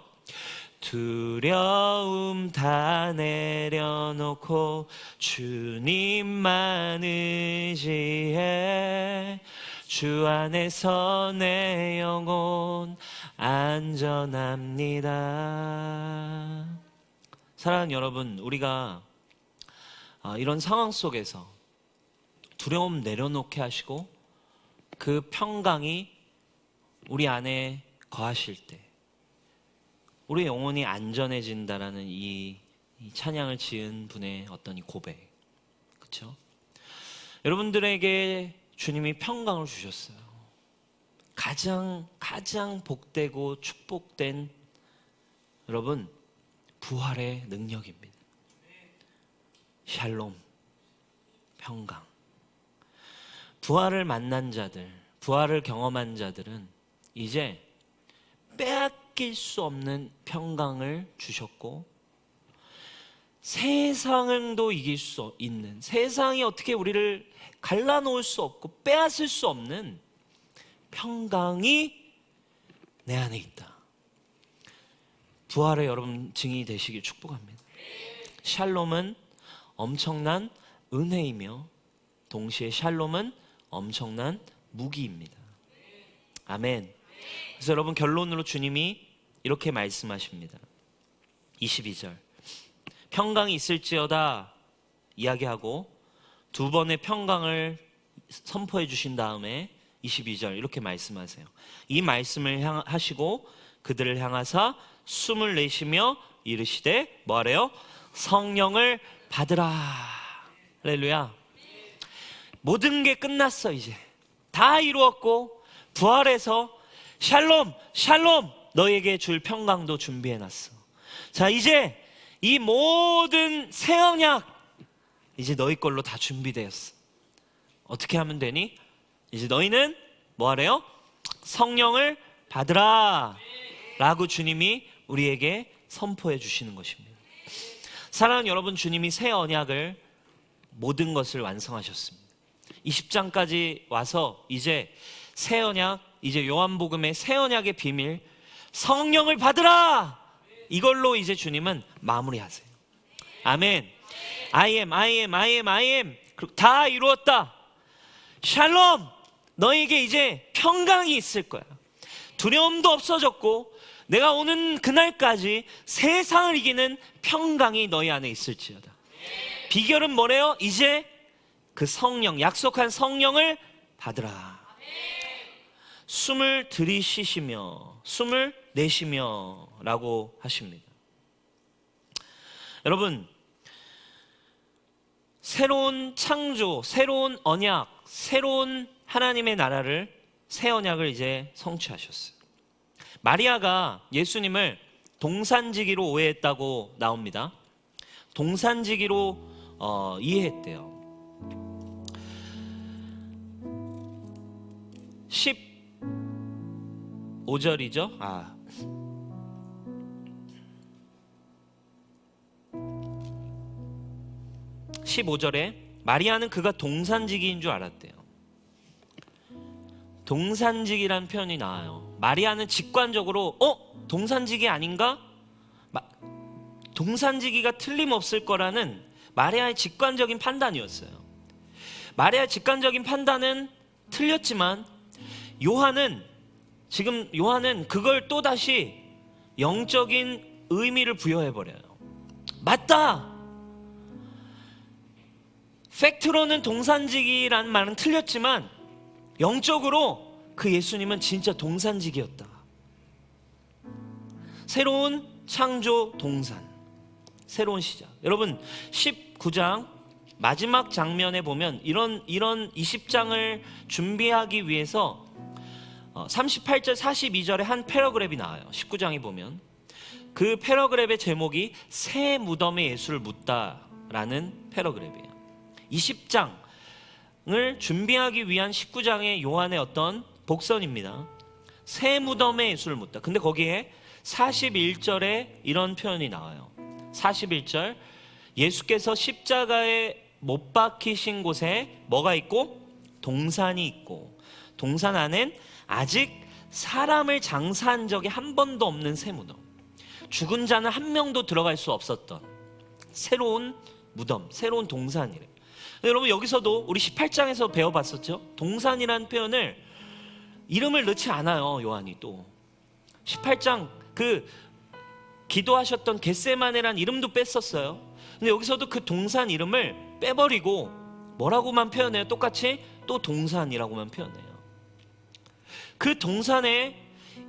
두려움 다 내려놓고 주님만 의지해. 주 안에서 내 영혼 안전합니다. 사랑하는 여러분, 우리가 이런 상황 속에서 두려움 내려놓게 하시고 그 평강이 우리 안에 거하실 때 우리 영혼이 안전해진다라는 이 찬양을 지은 분의 어떤 이 고백, 그렇죠? 여러분들에게 주님이 평강을 주셨어요. 가장 복되고 축복된 여러분 부활의 능력입니다. 샬롬, 평강. 부활을 만난 자들, 부활을 경험한 자들은 이제 빼앗길 수 없는 평강을 주셨고 세상도 이길 수 있는, 세상이 어떻게 우리를 갈라놓을 수 없고 빼앗을 수 없는 평강이 내 안에 있다. 부활의 여러분 증인이 되시길 축복합니다. 샬롬은 엄청난 은혜이며 동시에 샬롬은 엄청난 무기입니다. 아멘. 그래서 여러분 결론으로 주님이 이렇게 말씀하십니다. 22절 평강이 있을지어다 이야기하고 두 번의 평강을 선포해 주신 다음에 22절 이렇게 말씀하세요. 이 말씀을 하시고 그들을 향하사 숨을 내쉬며 이르시되 뭐하래요? 성령을 받으라. 할렐루야. 모든 게 끝났어. 이제 다 이루었고 부활해서 샬롬 샬롬 너에게 줄 평강도 준비해놨어. 자, 이제 이 모든 새 언약 이제 너희 걸로 다 준비되었어. 어떻게 하면 되니? 이제 너희는 뭐하래요? 성령을 받으라 라고 주님이 우리에게 선포해 주시는 것입니다. 사랑하는 여러분, 주님이 새 언약을 모든 것을 완성하셨습니다. 20장까지 와서 이제 새 언약, 이제 요한복음의 새 언약의 비밀, 성령을 받으라! 이걸로 이제 주님은 마무리하세요. 아멘. I am. 다 이루었다. 샬롬! 너에게 이제 평강이 있을 거야. 두려움도 없어졌고 내가 오는 그날까지 세상을 이기는 평강이 너희 안에 있을지어다. 비결은 뭐래요? 이제 그 성령, 약속한 성령을 받으라. 숨을 들이쉬시며 숨을 내쉬며 라고 하십니다. 여러분, 새로운 창조, 새로운 언약, 새로운 하나님의 나라를, 새 언약을 이제 성취하셨어요. 마리아가 예수님을 동산지기로 오해했다고 나옵니다. 동산지기로 이해했대요. 15절이죠. 15절에 마리아는 그가 동산지기인 줄 알았대요. 동산지기란 표현이 나와요. 마리아는 직관적으로 동산지기 아닌가? 동산지기가 틀림없을 거라는 마리아의 직관적인 판단이었어요. 마리아의 직관적인 판단은 틀렸지만 요한은 그걸 또다시 영적인 의미를 부여해버려요. 맞다! 팩트로는 동산지기라는 말은 틀렸지만 영적으로 그 예수님은 진짜 동산지기였다. 새로운 창조 동산, 새로운 시작. 여러분 19장 마지막 장면에 보면 이런 20장을 준비하기 위해서 38절 42절에 한 패러그랩이 나와요. 19장에 보면 그 패러그랩의 제목이 새 무덤의 예수를 묻다라는 패러그랩이에요. 20장을 준비하기 위한 19장의 요한의 어떤 복선입니다. 새 무덤의 예수를 묻다. 근데 거기에 41절에 이런 표현이 나와요. 41절 예수께서 십자가에 못 박히신 곳에 뭐가 있고? 동산이 있고 동산 안엔 아직 사람을 장사한 적이 한 번도 없는 새 무덤, 죽은 자는 한 명도 들어갈 수 없었던 새로운 무덤, 새로운 동산이래요. 여러분 여기서도 우리 18장에서 배워봤었죠? 동산이라는 표현을 이름을 넣지 않아요. 요한이 또 18장 그 기도하셨던 겟세마네란 이름도 뺐었어요. 근데 여기서도 그 동산 이름을 빼버리고 뭐라고만 표현해요? 똑같이 또 동산이라고만 표현해요. 그 동산에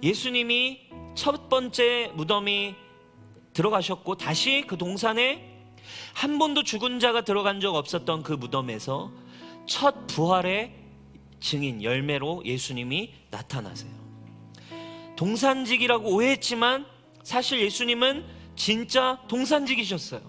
예수님이 첫 번째 무덤이 들어가셨고, 다시 그 동산에 한 번도 죽은 자가 들어간 적 없었던 그 무덤에서 첫 부활의 증인, 열매로 예수님이 나타나세요. 동산직이라고 오해했지만 사실 예수님은 진짜 동산직이셨어요.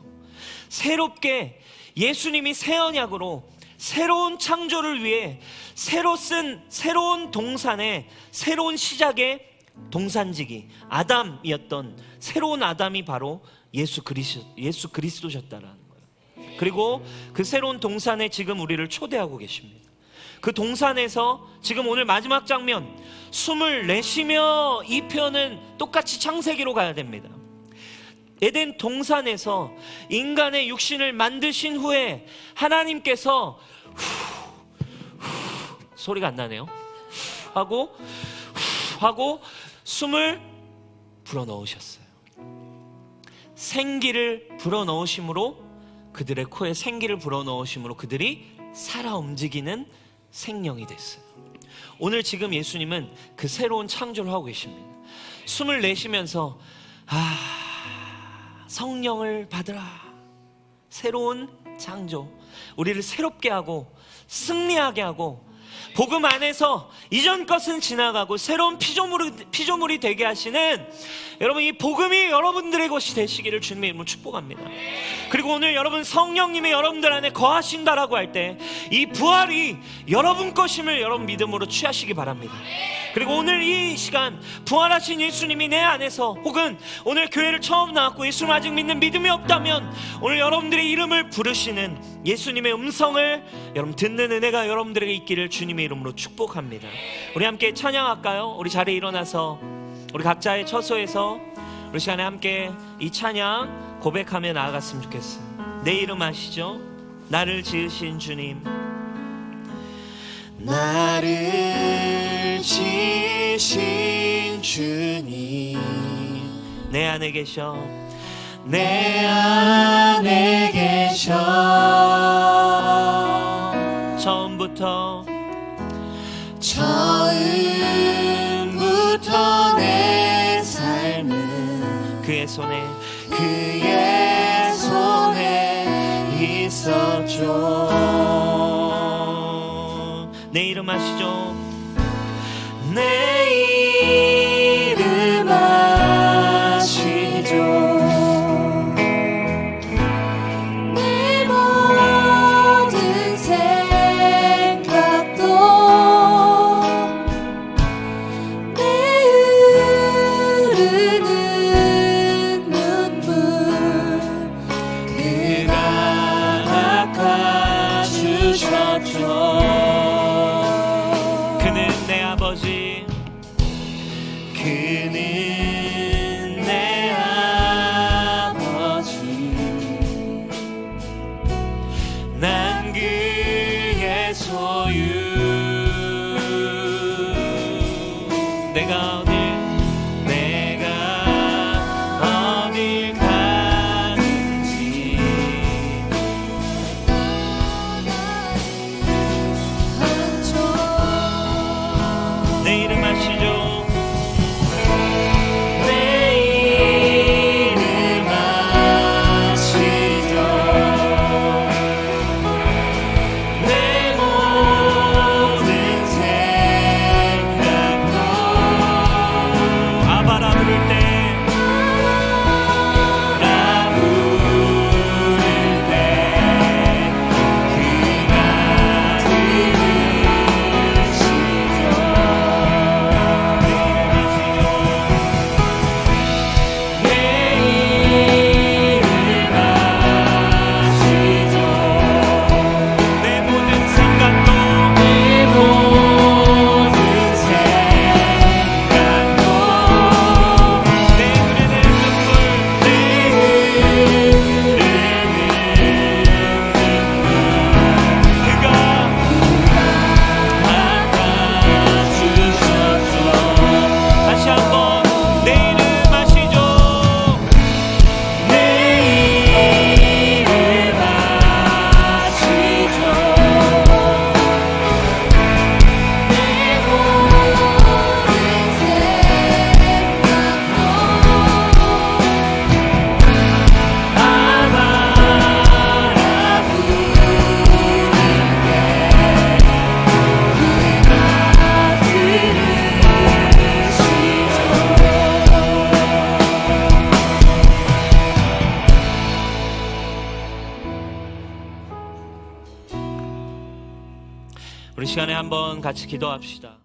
새롭게 예수님이 새 언약으로 새로운 창조를 위해 새로 쓴 새로운 동산의 새로운 시작의 동산직이 아담이었던 새로운 아담이 바로 예수 그리스도셨다라는 거예요. 그리고 그 새로운 동산에 지금 우리를 초대하고 계십니다. 그 동산에서 지금 오늘 마지막 장면 숨을 내쉬며 이 표현은 똑같이 창세기로 가야 됩니다. 에덴 동산에서 인간의 육신을 만드신 후에 하나님께서 소리가 안 나네요. 하고 숨을 불어넣으셨어요. 생기를 불어넣으심으로, 그들의 코에 생기를 불어넣으심으로 그들이 살아 움직이는 생명이 됐어요. 오늘 지금 예수님은 그 새로운 창조를 하고 계십니다. 숨을 내쉬면서 성령을 받으라. 새로운 창조, 우리를 새롭게 하고 승리하게 하고 복음 안에서 이전 것은 지나가고 새로운 피조물이 되게 하시는, 여러분 이 복음이 여러분들의 것이 되시기를 주님의 이름으로 축복합니다. 그리고 오늘 여러분 성령님이 여러분들 안에 거하신다라고 할 때 이 부활이 여러분 것임을 여러분 믿음으로 취하시기 바랍니다. 그리고 오늘 이 시간 부활하신 예수님이 내 안에서, 혹은 오늘 교회를 처음 나왔고 예수를 아직 믿는 믿음이 없다면 오늘 여러분들의 이름을 부르시는 예수님의 음성을 여러분 듣는 은혜가 여러분들에게 있기를 주님의 이름으로 축복합니다. 우리 함께 찬양할까요? 우리 자리에 일어나서 우리 각자의 처소에서 우리 시간에 함께 이 찬양 고백하며 나아갔으면 좋겠어요. 내 이름 아시죠? 나를 지으신 주님, 나를 지으신 주님, 내 안에 계셔, 내 안에 계셔. 처음부터 내 삶은 그의 손에 있었죠. 내 이름 아시죠? 내 이름 아시죠. 내 모든 생각도 내 흐르는 눈물 그가 닦아주셨죠. 그는 내 아버지, 그는 내 아버지, 난 그의 소유. 내가 어딜 가든지 내 이름 아시죠? 내 이름 아시죠. 내 모든 생각도 우리 시간에 한번 같이 기도합시다.